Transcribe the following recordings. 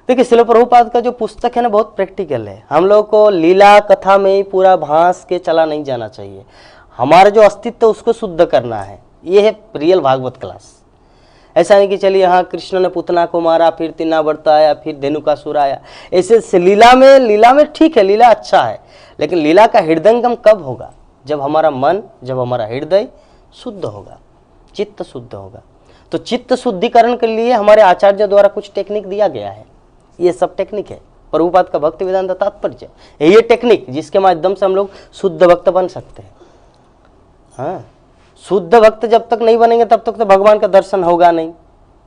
देखिए शिल प्रभुपाद का जो पुस्तक है ना बहुत प्रैक्टिकल है। हम लोग को लीला कथा में ही पूरा भांस के चला नहीं जाना चाहिए। हमारा जो अस्तित्व उसको शुद्ध करना है। ये है रियल भागवत क्लास। ऐसा नहीं कि चलिए हाँ कृष्ण ने पुतना को मारा, फिर तिन्नावर्त आया, फिर धेनुकासुर आया। ऐसे लीला में ठीक है, लीला अच्छा है, लेकिन लीला का हृदयंगम कब होगा? जब हमारा मन, जब हमारा हृदय शुद्ध होगा, चित्त शुद्ध होगा। तो चित्त शुद्धिकरण के लिए हमारे आचार्य द्वारा कुछ टेक्निक दिया गया है। ये सब टेक्निक है प्रभुपाद का भक्ति वेदांत तात्पर्य। ये टेक्निक जिसके माध्यम से हम लोग शुद्ध भक्त बन सकते हैं। हाँ, शुद्ध भक्त जब तक नहीं बनेंगे तब तक तो भगवान का दर्शन होगा नहीं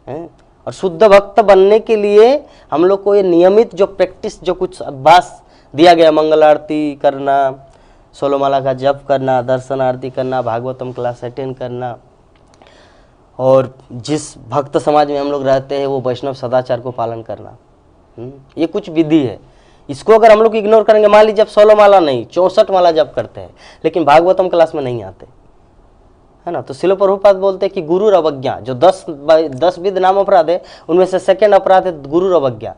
है। और शुद्ध भक्त बनने के लिए हम लोग को ये नियमित जो प्रैक्टिस, जो कुछ अभ्यास दिया गया, मंगल आरती करना, 16 माला का जप करना, दर्शन आरती करना, भागवतम क्लास अटेंड करना, और जिस भक्त समाज में हम लोग रहते हैं वो वैष्णव सदाचार को पालन करना। ये कुछ विधि है। इसको अगर हम लोग इग्नोर करेंगे, मान लीजिए जब 16 माला नहीं 64 माला जप करते हैं लेकिन भागवतम क्लास में नहीं आते है ना, तो शिल प्रभुपाद बोलते हैं कि गुरु अवज्ञा, जो 10 विध नाम अपराध है उनमें से सेकंड अपराध है गुरु अवज्ञा।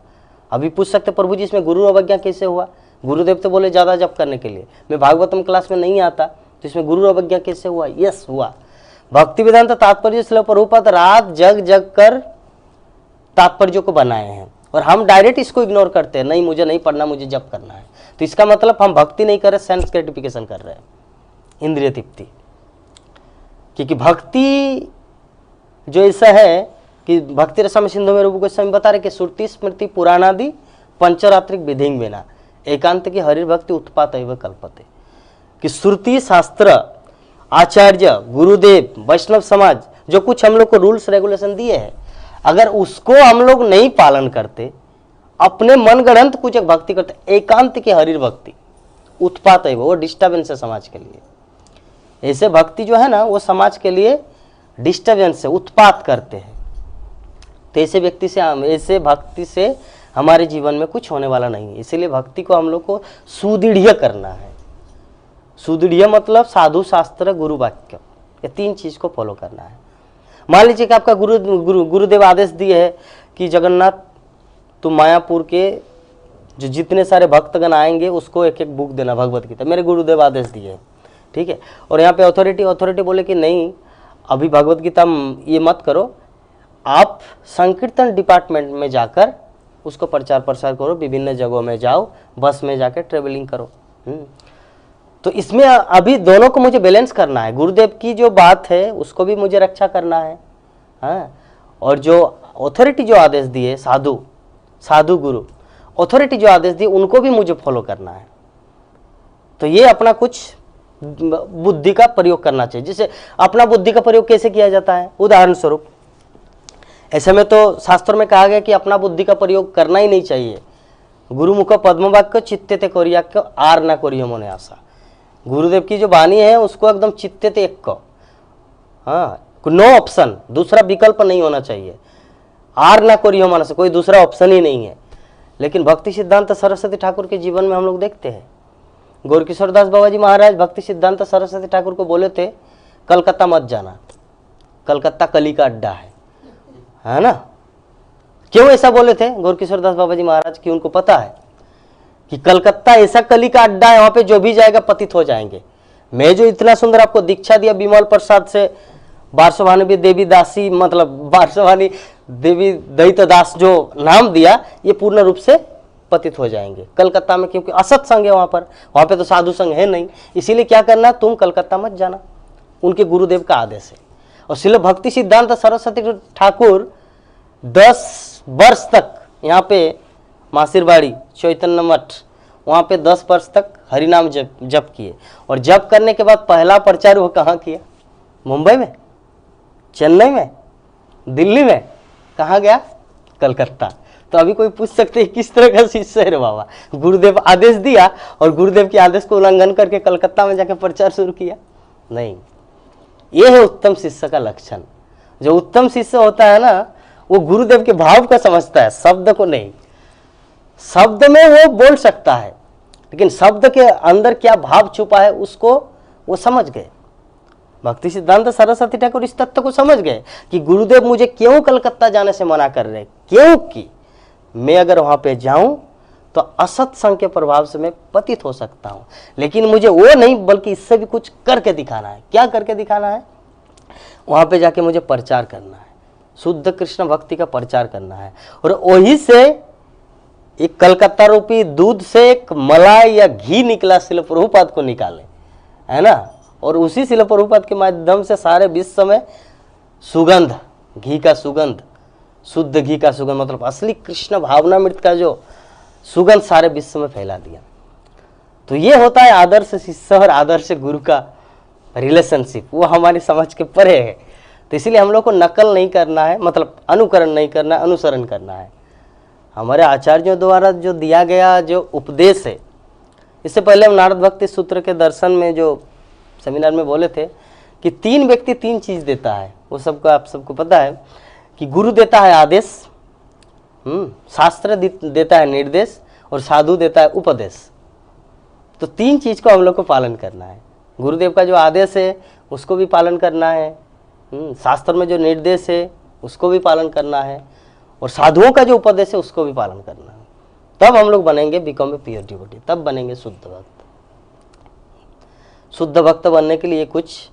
अभी पूछ सकते प्रभु जी इसमें गुरु अवज्ञा कैसे हुआ? गुरुदेव तो बोले ज्यादा जप करने के लिए, मैं भागवतम क्लास में नहीं आता तो इसमें गुरु अवज्ञा कैसे हुआ? यस हुआ। भक्ति वेदांत तात्पर्य शिल प्रभुपाद रात जग जग कर तात्पर्यों को बनाए हैं और हम डायरेक्ट इसको इग्नोर करते हैं, नहीं मुझे नहीं पढ़ना, मुझे जप करना है। तो इसका मतलब हम भक्ति नहीं कर रहे, सेंस ग्रेटिफिकेशन कर रहे हैं, इंद्रिय तृप्ति। क्योंकि भक्ति जो ऐसा है कि भक्ति रसम सिंधु में रूप गोस्वामी बता रहे कि श्रुति स्मृति पुराणादि पंचरात्रिक विधिंग बिना एकांत की हरि भक्ति उत्पात एवं कल्पते। कि श्रुति शास्त्र, आचार्य, गुरुदेव, वैष्णव समाज जो कुछ हम लोग को रूल्स रेगुलेशन दिए हैं, अगर उसको हम लोग नहीं पालन करते, अपने मनगढ़ंत कुछ एक भक्ति करते, एकांत की हरि भक्ति उत्पात है, वो डिस्टर्बेंस है समाज के लिए। ऐसे भक्ति जो है ना वो समाज के लिए डिस्टर्बेंस है, उत्पात करते हैं। तो ऐसे व्यक्ति से, ऐसे भक्ति से हमारे जीवन में कुछ होने वाला नहीं है। इसीलिए भक्ति को हम लोग को सुदृढ़ करना है। सुदृढ़ मतलब साधु शास्त्र गुरु वाक्य, ये 3 चीज को फॉलो करना है। मान लीजिए कि आपका गुरुदेव आदेश दिए है कि जगन्नाथ तुम मायापुर के जो जितने सारे भक्तगण आएंगे उसको एक एक बुक देना भगवत गीता, मेरे गुरुदेव आदेश दिए है, ठीक है। और यहाँ पे अथॉरिटी बोले कि नहीं अभी भगवत गीता ये मत करो, आप संकीर्तन डिपार्टमेंट में जाकर उसको प्रचार प्रसार करो, विभिन्न जगहों में जाओ, बस में जाकर ट्रेवलिंग करो। तो इसमें अभी दोनों को मुझे बैलेंस करना है। गुरुदेव की जो बात है उसको भी मुझे रक्षा करना है, हाँ, और जो अथॉरिटी जो आदेश दिए, साधु गुरु अथॉरिटी जो आदेश दिए उनको भी मुझे फॉलो करना है। तो ये अपना कुछ बुद्धि का प्रयोग करना चाहिए। जैसे अपना बुद्धि का प्रयोग कैसे किया जाता है, उदाहरण स्वरूप ऐसे में तो शास्त्रों में कहा गया कि अपना बुद्धि का प्रयोग करना ही नहीं चाहिए। गुरुमुख पद्मवाक्य चित्ते ते कोरियाक्य आर न कोरियो मने आशा। गुरुदेव की जो वाणी है उसको एकदम चित्ते ते एक को, हाँ, नो ऑप्शन, दूसरा विकल्प नहीं होना चाहिए। आर ना कोरियो मनस, कोई दूसरा ऑप्शन ही नहीं है। लेकिन भक्ति सिद्धांत सरस्वती ठाकुर के जीवन में हम लोग देखते हैं, गौरकिशोर दास बाबा जी महाराज भक्ति सिद्धांत सरस्वती ठाकुर को बोले थे कलकत्ता मत जाना, कलकत्ता कली का अड्डा है ना। क्यों ऐसा बोले थे गौरकिशोर दास बाबा जी महाराज की? उनको पता है कि कलकत्ता ऐसा कली का अड्डा है, वहां पे जो भी जाएगा पतित हो जाएंगे। मैं जो इतना सुंदर आपको दीक्षा दिया विमल प्रसाद से, बारसवानी देवी दासी, मतलब बारसवानी देवी दैत दास जो नाम दिया, ये पूर्ण रूप से पतित हो जाएंगे कलकत्ता में, क्योंकि असत संघ है वहां पे तो साधु संघ है नहीं। इसीलिए क्या करना, तुम कलकत्ता मत जाना, उनके गुरुदेव का आदेश है। और श्रील भक्ति सिद्धांत सरस्वती ठाकुर 10 वर्ष तक यहाँ पे मासिरबाड़ी चैतन्य मठ, वहाँ पे 10 वर्ष तक हरिनाम जप किए। और जप करने के बाद पहला प्रचार वो कहाँ किया? मुंबई में, चेन्नई में, दिल्ली में, कहाँ गया? कलकत्ता। तो अभी कोई पूछ सकते हैं किस तरह का शिष्य है रे बाबा, गुरुदेव आदेश दिया और गुरुदेव के आदेश को उल्लंघन करके कलकत्ता में जाके प्रचार शुरू किया? नहीं, ये है उत्तम शिष्य का लक्षण। जो उत्तम शिष्य होता है ना, वो गुरुदेव के भाव का समझता है, शब्द को नहीं। शब्द में वो बोल सकता है लेकिन शब्द के अंदर क्या भाव छुपा है उसको वो समझ गए। भक्ति सिद्धांत सरस्वती ठाकुर इस तत्व को समझ गए कि गुरुदेव मुझे क्यों कलकत्ता जाने से मना कर रहे, क्योंकि मैं अगर वहाँ पे जाऊँ तो असत संग के प्रभाव से मैं पतित हो सकता हूँ, लेकिन मुझे वो नहीं बल्कि इससे भी कुछ करके दिखाना है। क्या करके दिखाना है? वहाँ पे जाके मुझे प्रचार करना है, शुद्ध कृष्ण भक्ति का प्रचार करना है। और वही से एक कलकत्ता रूपी दूध से एक मलाई या घी निकला शिल प्रभुपाद को निकाले, है ना, और उसी शिल प्रभुपाद के माध्यम से सारे विश्व में सुगंध, घी का सुगंध, शुद्ध घी का सुगंध, मतलब असली कृष्ण भावनामृत का जो सुगंध सारे विश्व में फैला दिया। तो ये होता है आदर्श शिष्य और आदर्श गुरु का रिलेशनशिप, वो हमारी समझ के परे है। तो इसलिए हम लोग को नकल नहीं करना है, मतलब अनुकरण नहीं करना है, अनुसरण करना है। हमारे आचार्यों द्वारा जो दिया गया जो उपदेश है, इससे पहले हम नारद भक्ति सूत्र के दर्शन में जो सेमिनार में बोले थे कि 3 व्यक्ति 3 चीज़ देता है, वो सबको आप सबको पता है कि गुरु देता है आदेश, शास्त्र देता है निर्देश, और साधु देता है उपदेश। तो 3 चीज़ को हम लोग को पालन करना है। गुरुदेव का जो आदेश है उसको भी पालन करना है, शास्त्र में जो निर्देश है उसको भी पालन करना है, और साधुओं का जो उपदेश है उसको भी पालन करना है। तब हम लोग बनेंगे बिकम ए प्योर डिवोटी, तब बनेंगे शुद्ध भक्त। शुद्ध भक्त बनने के लिए कुछ